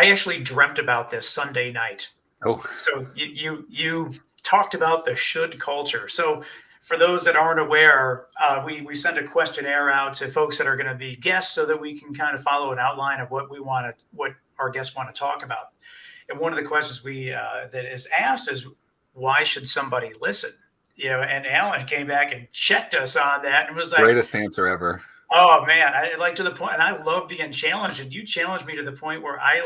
I actually dreamt about this Sunday night. Oh, So you talked about the should culture. So for those that aren't aware, we send a questionnaire out to folks that are going to be guests so that we can kind of follow an outline of what our guests want to talk about. And one of the questions that is asked is, why should somebody listen? And Alan came back and checked us on that and was like, greatest answer ever. oh man, I like to the point, and I love being challenged. And you challenged me to the point where I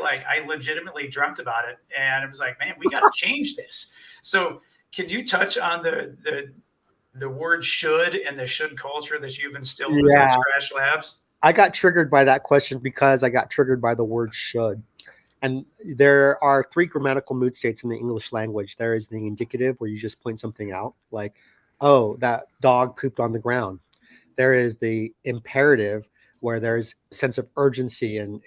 legitimately dreamt about it, and it was like, man, we got to change this. So, can you touch on the word should and the should culture that you've instilled within Scratch Labs? I got triggered by that question because I got triggered by the word should. And there are 3 grammatical mood states in the English language. There is the indicative, where you just point something out, like, oh, that dog pooped on the ground. There is the imperative, where there's a sense of urgency and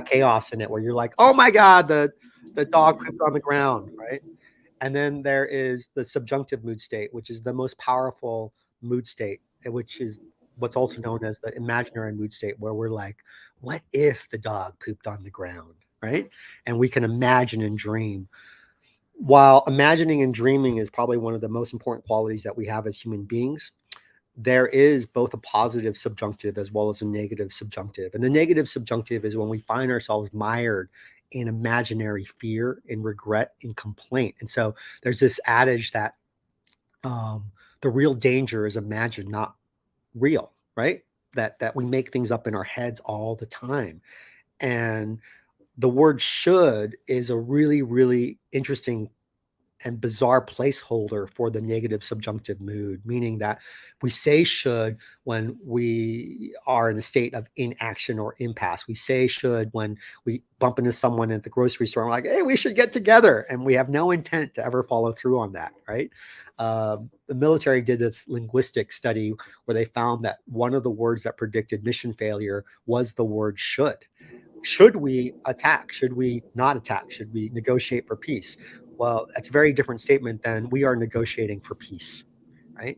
chaos in it, where you're like, oh my God, the dog pooped on the ground, right? And then there is the subjunctive mood state, which is the most powerful mood state, which is what's also known as the imaginary mood state, where we're like, what if the dog pooped on the ground, right? And we can imagine and dream. While imagining and dreaming is probably one of the most important qualities that we have as human beings, there is both a positive subjunctive as well as a negative subjunctive. And the negative subjunctive is when we find ourselves mired in imaginary fear, in regret, in complaint. And so there's this adage that the real danger is imagined, not real, right? That we make things up in our heads all the time. And the word should is a really, really interesting and bizarre placeholder for the negative subjunctive mood, meaning that we say should when we are in a state of inaction or impasse. We say should when we bump into someone at the grocery store and we're like, hey, we should get together. And we have no intent to ever follow through on that, right? The military did this linguistic study where they found that one of the words that predicted mission failure was the word should. Should we attack? Should we not attack? Should we negotiate for peace? Well, that's a very different statement than we are negotiating for peace, right?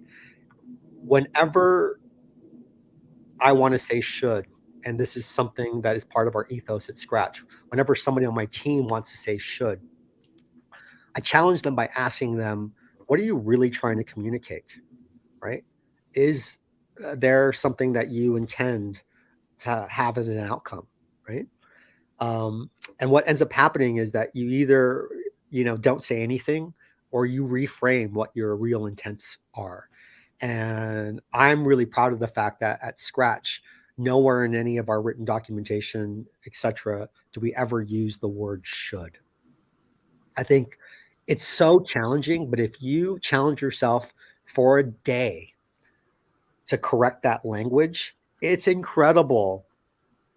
Whenever I want to say should, and this is something that is part of our ethos at Scratch, whenever somebody on my team wants to say should, I challenge them by asking them, what are you really trying to communicate, right? Is there something that you intend to have as an outcome, right? And what ends up happening is that you either don't say anything, or you reframe what your real intents are. And I'm really proud of the fact that at Scratch, nowhere in any of our written documentation, etc., do we ever use the word should. I think it's so challenging, but if you challenge yourself for a day to correct that language, it's incredible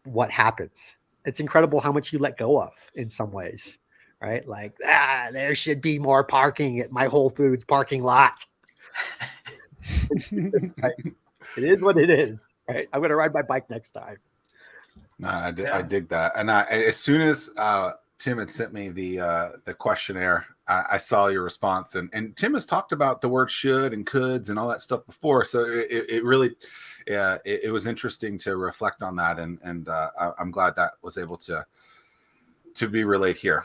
what happens. It's incredible how much you let go of in some ways. Right? Like, there should be more parking at my Whole Foods parking lot. Right? It is what it is, right? I'm going to ride my bike next time. No, I dig that. And as soon as Tim had sent me the questionnaire, I saw your response. And Tim has talked about the word should and coulds and all that stuff before. So it really, it was interesting to reflect on that. And I'm glad that was able to be relayed here.